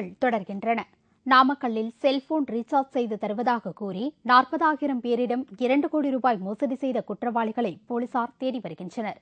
செய்திகள் தொடர்கின்றன. நாமக்கல்லில் செல்போன் ரீசார்ஜ் செய்து தருவதாக கூறி 40,000 பேரிடம் 2 கோடி ரூபாய் மோசடி செய்த குற்றவாளிகளை போலீசார் தேடி வருகின்றனர்.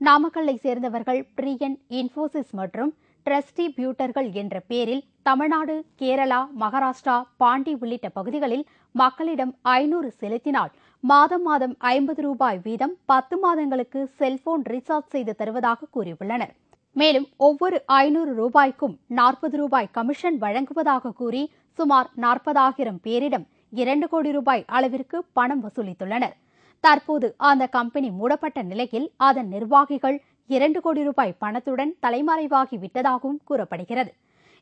நாமக்கல்லை சேர்ந்தவர்கள் பிரியன், இன்போசிஸ் மற்றும் டிரஸ்டிபியூட்டர்கள் என்ற பெயரில் தமிழ்நாடு, கேரளா, மகாராஷ்டிரா, பாண்டி உள்ளிட்ட பகுதிகளில் மக்களிடம் 500 செலுத்தினால் மாதம் 50 ரூபாய் வீதம் 10 மாதங்களுக்கு செல்போன் ரீசார்ஜ் செய்து தருவதாக கூறியுள்ளனர். மேலும் ஒவ்வொரு 500 ரூபாய்க்கும் 40 ரூபாய் கமிஷன் வழங்குவதாக கூறி சுமார் 40,000 பேரிடம் 2 கோடி ரூபாய் அளவிற்கு பணம் வசூலித்துள்ளனர். தற்போது அந்த கம்பெனி மூடப்பட்ட நிலையில் அதன் நிர்வாகிகள் 2 கோடி ரூபாய் பணத்துடன் தலைமறைவாகி விட்டதாகவும் கூறப்படுகிறது.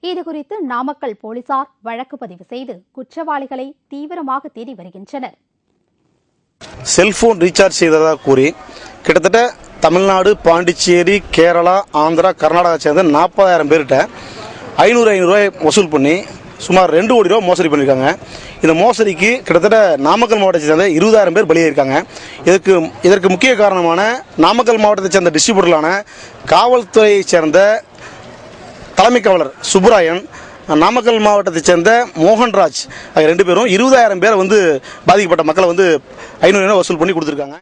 இதுகுறித்து நாமக்கல் போலீசார் வழக்கு பதிவு செய்து குற்றவாளிகளை தீவிரமாக தேடி வருகின்றனர். செல்போன் ரீசார்ஜ் செய்ததாக கூறி கிட்டத்தட்ட தமிழ்நாடு, பாண்டிச்சேரி, கேரளா, ஆந்திரா, கர்நாடகா சேர்ந்த 40,000 பேர்கிட்ட 500 ரூபாய் வசூல் பண்ணி சுமார் 2 கோடி ரூபாய் மோசடி பண்ணியிருக்காங்க. இந்த மோசடிக்கு கிட்டத்தட்ட நாமக்கல் மாவட்டத்தை சேர்ந்த 20,000 பேர் பலியாயிருக்காங்க. இதற்கு முக்கிய காரணமான நாமக்கல் மாவட்டத்தை சேர்ந்த டிஸ்ட்ரிபியூட்டர்களான காவல்துறையைச் சேர்ந்த தலைமை காவலர் சுப்புராயன், நாமக்கல் மாவட்டத்தைச் சேர்ந்த மோகன்ராஜ் ஆகிய 2 பேரும் 20,000 பேரை பாதிக்கப்பட்ட மக்களை 500 ரூபாய் வசூல் பண்ணி கொடுத்துருக்காங்க.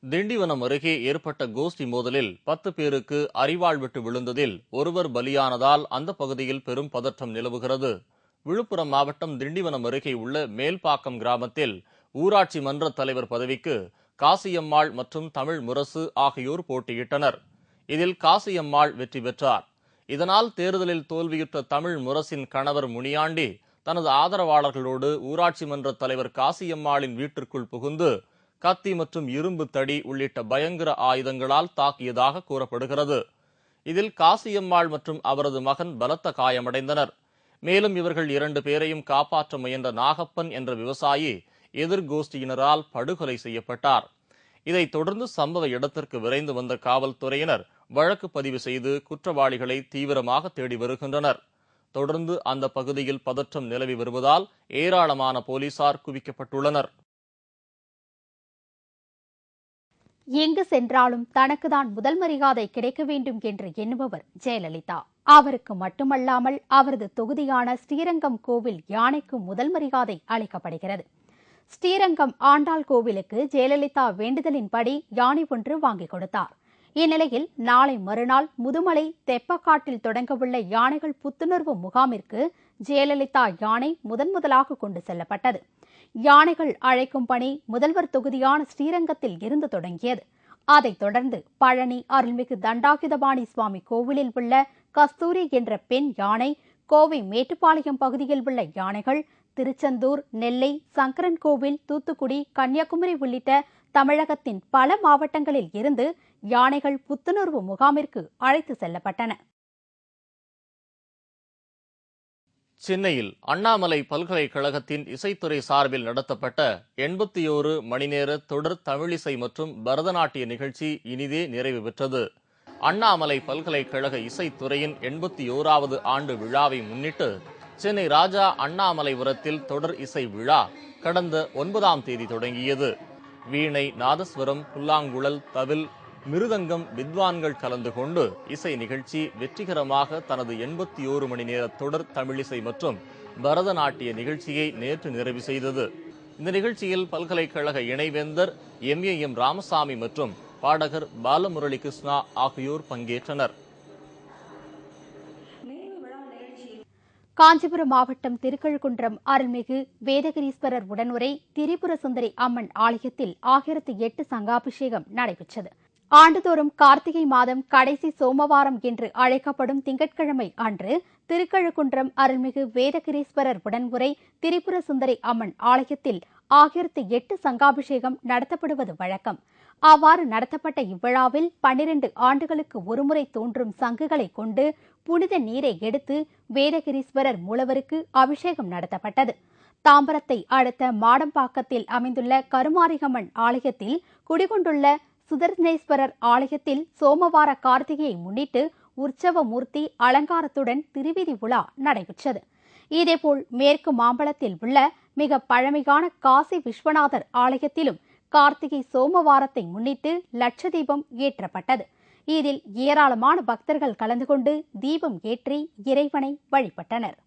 திண்டிவனம் அருகே ஏற்பட்ட கோஷ்டி மோதலில் 10 பேருக்கு அரிவாள் விட்டு விழுந்ததில் ஒருவர் பலியானதால் அந்த பகுதியில் பெரும் பதற்றம் நிலவுகிறது. விழுப்புரம் மாவட்டம் திண்டிவனம் அருகே உள்ள மேல்பாக்கம் கிராமத்தில் ஊராட்சி மன்ற தலைவர் பதவிக்கு காசியம்மாள் மற்றும் தமிழ் முரசு ஆகியோர் போட்டியிட்டனர். இதில் காசியம்மாள் வெற்றி பெற்றார். இதனால் தேர்தலில் தோல்வியுற்ற தமிழ் முரசின் கணவர் முனியாண்டி தனது ஆதரவாளர்களோடு ஊராட்சி மன்ற தலைவர் காசியம்மாளின் வீட்டிற்குள் புகுந்து கத்தி மற்றும் இரும்பு தடி உள்ளிட்ட பயங்கர ஆயுதங்களால் தாக்கியதாக கூறப்படுகிறது. இதில் காசியம்மாள் மற்றும் அவரது மகன் பலத்த காயமடைந்தனர். மேலும் இவர்கள் 2 பேரையும் காப்பாற்ற முயன்ற நாகப்பன் என்ற விவசாயி எதிர்கோஷ்டியினரால் படுகொலை செய்யப்பட்டார். இதைத் தொடர்ந்து சம்பவ இடத்திற்கு விரைந்து வந்த காவல்துறையினர் வழக்கு பதிவு செய்து குற்றவாளிகளை தீவிரமாக தேடி வருகின்றனர். தொடர்ந்து அந்த பகுதியில் பதற்றம் நிலவி வருவதால் ஏராளமான போலீசார் குவிக்கப்பட்டுள்ளனர். எங்கு சென்றாலும் தனக்குதான் முதல் மரியாதை கிடைக்க வேண்டும் என்று எண்ணுபவர் ஜெயலலிதா. அவருக்கு மட்டுமல்லாமல் அவரது தொகுதியான ஸ்ரீரங்கம் கோவில் யானைக்கு முதல் மரியாதை அளிக்கப்படுகிறது. ஸ்ரீரங்கம் ஆண்டாள் கோவிலுக்கு ஜெயலலிதா வேண்டுதலின்படி யானை ஒன்று வாங்கிக் கொடுத்தார். இந்நிலையில் நாளை மறுநாள் முதுமலை தெப்பக்காட்டில் தொடங்கவுள்ள யானைகள் புத்துணர்வு முகாமிற்கு ஜெயலலிதா யானை முதலாக கொண்டு செல்லப்பட்டது. யானைகள் அழைக்கும் பணி முதல்வர் தொகுதியான ஸ்ரீரங்கத்தில் இருந்து தொடங்கியது. அதைத் தொடர்ந்து பழனி அருள்மிகு தண்டாயுதபாணி சுவாமி கோவிலில் உள்ள கஸ்தூரி என்ற பெண் யானை, கோவை மேட்டுப்பாளையம் பகுதியில் உள்ள யானைகள், திருச்செந்தூர், நெல்லை, சங்கரன்கோவில், தூத்துக்குடி, கன்னியாகுமரி உள்ளிட்ட தமிழகத்தின் பல மாவட்டங்களில் இருந்து யானைகள் புத்துணர்வு முகாமிற்கு அழைத்து செல்லப்பட்டன. சென்னையில் அண்ணாமலை பல்கலைக்கழகத்தின் இசைத்துறை சார்பில் நடத்தப்பட்ட 81 மணி நேர தொடர் தமிழிசை மற்றும் பரதநாட்டிய நிகழ்ச்சி இனிதே நிறைவு பெற்றது. அண்ணாமலை பல்கலைக்கழக இசைத்துறையின் 81வது ஆண்டு விழாவை முன்னிட்டு சென்னை ராஜா அண்ணாமலைபுரத்தில் தொடர் இசை விழா கடந்த 9ஆம் தேதி தொடங்கியது. வீணை, நாதஸ்வரம், புல்லாங்குழல், தவில், மிருதங்கம் வித்வான்கள் கலந்து கொண்டு இசை நிகழ்ச்சி வெற்றிகரமாக தனது 81 மணி நேர தொடர் தமிழிசை மற்றும் பரதநாட்டிய நிகழ்ச்சியை நேற்று நிறைவு செய்தது. இந்த நிகழ்ச்சியில் பல்கலைக்கழக இணைவேந்தர் MAM ராமசாமி மற்றும் பாடகர் பாலமுரளி கிருஷ்ணா ஆகியோர் பங்கேற்றனர். காஞ்சிபுரம் மாவட்டம் திருக்கழுக்குன்றம் அருள்மிகு வேதகிரீஸ்வரர் உடனுரை திரிபுர சுந்தரி அம்மன் ஆலயத்தில் 1008 சங்காபிஷேகம் நடைபெற்றது. ஆண்டுதோறும் கார்த்திகை மாதம் கடைசி சோமவாரம் என்று அழைக்கப்படும் திங்கட்கிழமை அன்று திருக்கழுக்குன்றம் அருள்மிகு வேதகிரீஸ்வரர் உடன்முறை திரிபுர சுந்தரி அம்மன் ஆலயத்தில் 1008 சங்காபிஷேகம் நடத்தப்படுவது வழக்கம். அவ்வாறு நடத்தப்பட்ட இவ்விழாவில் 12 ஆண்டுகளுக்கு ஒருமுறை தோன்றும் சங்குகளை கொண்டு புனித நீரை எடுத்து வேதகிரீஸ்வரர் மூலவருக்கு அபிஷேகம் நடத்தப்பட்டது. தாம்பரத்தை அடுத்த மாடம்பாக்கத்தில் அமைந்துள்ள கருமாரியம்மன் ஆலயத்தில் குடிகொண்டுள்ள சுதர்சனேஸ்வரர் ஆலயத்தில் சோமவார கார்த்திகையை முன்னிட்டு உற்சவ மூர்த்தி அலங்காரத்துடன் திருவீதி உலா நடைபெற்றது. இதேபோல் மேற்கு மாம்பலத்தில் உள்ள மிக பழமையான காசி விஸ்வநாதர் ஆலயத்திலும் கார்த்திகை சோமவாரத்தை முன்னிட்டு லட்சதீபம் ஏற்றப்பட்டது. இதில் ஏராளமான பக்தர்கள் கலந்து கொண்டு தீபம் ஏற்றி இறைவனை வழிபட்டனர்.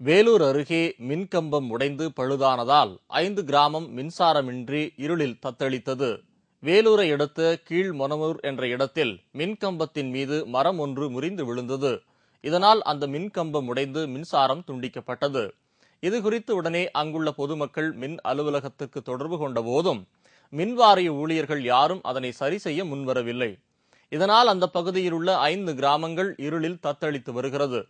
வேலூர் அருகே மின்கம்பம் உடைந்து பழுதானதால் 5 கிராமம் மின்சாரமின்றி இருளில் தத்தளித்தது. வேலூரை அடுத்த கீழ்மொனமூர் என்ற இடத்தில் மின்கம்பத்தின் மீது மரம் ஒன்று முறிந்து விழுந்தது. இதனால் அந்த மின்கம்பம் உடைந்து மின்சாரம் துண்டிக்கப்பட்டது. இதுகுறித்து உடனே அங்குள்ள பொதுமக்கள் மின் அலுவலகத்திற்கு தொடர்பு கொண்ட போதும் மின்வாரிய ஊழியர்கள் யாரும் அதனை சரி செய்ய முன்வரவில்லை. இதனால் அந்த பகுதியில் உள்ள 5 கிராமங்கள் இருளில் தத்தளித்து வருகிறது.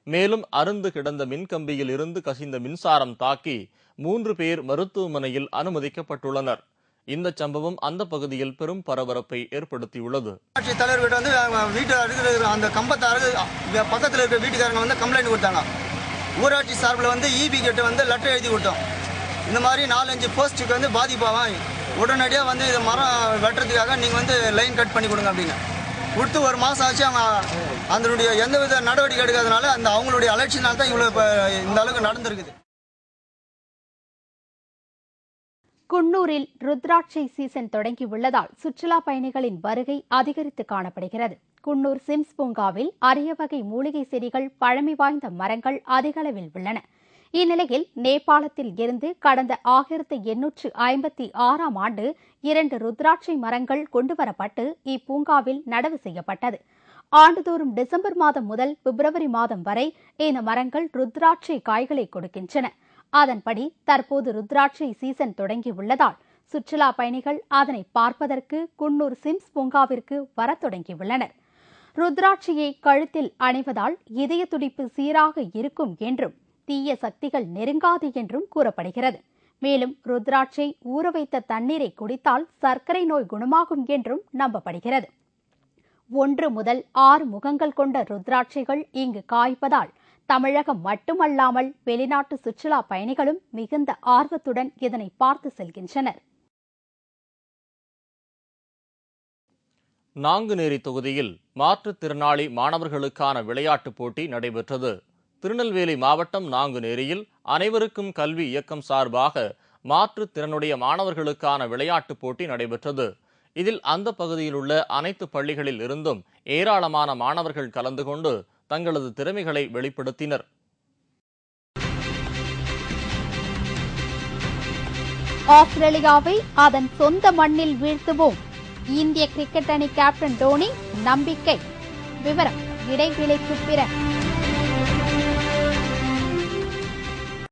மேலும் அருந்து கிடந்த மின்கம்பியில் இருந்து கசிந்த மின்சாரம் தாக்கி 3 பேர் மருத்துவமனையில் அனுமதிக்கப்பட்டுள்ளனர். இந்த சம்பவம் அந்த பகுதியில் பெரும் பரபரப்பை ஏற்படுத்தியுள்ளது. ஆட்சி தலைவர்கிட்ட வந்து வீட்டு இருக்கிற அந்த கம்பத்தாரு பக்கத்தில் இருக்கிற வீட்டுக்காரங்க வந்து கம்ப்ளைண்ட் கொடுத்தாங்க. ஊராட்சி சார்பில் வந்து இபி கிட்ட வந்து லெட்டர் எழுதி கொடுத்தோம். இந்த மாதிரி 4-5 போஸ்ட்டுக்கு வந்து பாதிப்பாகும், உடனடியாக வந்து இது மரம் வெட்டுறதுக்காக நீங்கள் வந்து லைன் கட் பண்ணி கொடுங்க அப்படின்னு கொடுத்து 1 மாதம் ஆச்சு. அவங்க அதனுடைய எந்தவித நடவடிக்கை எடுக்காதனால அந்த அவங்களுடைய அலட்சியனால தான் இவ்வளோ இப்போ இந்த அளவுக்கு நடந்திருக்குது. குன்னூரில் ருத்ராட்சை சீசன் தொடங்கியுள்ளதால் சுற்றுலா பயணிகளின் வருகை அதிகரித்து காணப்படுகிறது. குன்னூர் சிம்ஸ் பூங்காவில் அரிய வகை மூலிகை செடிகள், பழமை வாய்ந்த மரங்கள் அதிக அளவில் உள்ளன. இந்நிலையில் நேபாளத்தில் இருந்து கடந்த 1856ஆம் ஆண்டு 2 ருத்ராட்சை மரங்கள் கொண்டுவரப்பட்டு இப்பூங்காவில் நடவு செய்யப்பட்டது. ஆண்டுதோறும் டிசம்பர் மாதம் முதல் பிப்ரவரி மாதம் வரை இந்த மரங்கள் ருத்ராட்சை காய்களை கொடுக்கின்றன. அதன்படி தற்போது ருத்ராட்சை சீசன் தொடங்கியுள்ளதால் சுற்றுலா பயணிகள் அதனை பார்ப்பதற்கு குன்னூர் சிம்ஸ் பூங்காவிற்கு வரத் தொடங்கியுள்ளனர். ருத்ராட்சியை கழுத்தில் அணிவதால் இதய துடிப்பு சீராக இருக்கும் என்றும் தீய சக்திகள் நெருங்காது என்றும் கூறப்படுகிறது. மேலும் ருத்ராட்சை ஊற வைத்த தண்ணீரை குடித்தால் சர்க்கரை நோய் குணமாகும் என்றும் நம்பப்படுகிறது. 1 முதல் 6 முகங்கள் கொண்ட ருத்ராட்சைகள் இங்கு காய்ப்பதால் தமிழகம் மட்டுமல்லாமல் வெளிநாட்டு சுற்றுலா பயணிகளும் மிகுந்த ஆர்வத்துடன் இதனை பார்த்து செல்கின்றனர். நாங்குநேரி தொகுதியில் மாற்றுத்திறனாளி மாணவர்களுக்கான விளையாட்டுப் போட்டி நடைபெற்றது. திருநெல்வேலி மாவட்டம் நாங்குநேரியில் அனைவருக்கும் கல்வி இயக்கம் சார்பாக மாற்றுத்திறனுடைய மாணவர்களுக்கான விளையாட்டுப் போட்டி நடைபெற்றது. இதில் அந்த பகுதியில் உள்ள அனைத்து பள்ளிகளில் இருந்தும் ஏராளமான மாணவர்கள் கலந்து கொண்டு தங்களது திறமைகளை வெளிப்படுத்தினர். ஆஸ்திரேலியாவை அதன் சொந்த மண்ணில் வீழ்த்துவோம், இந்திய கிரிக்கெட் அணி கேப்டன் டோனி நம்பிக்கை. விவரம் இடைவேளைக்கு பிறகு.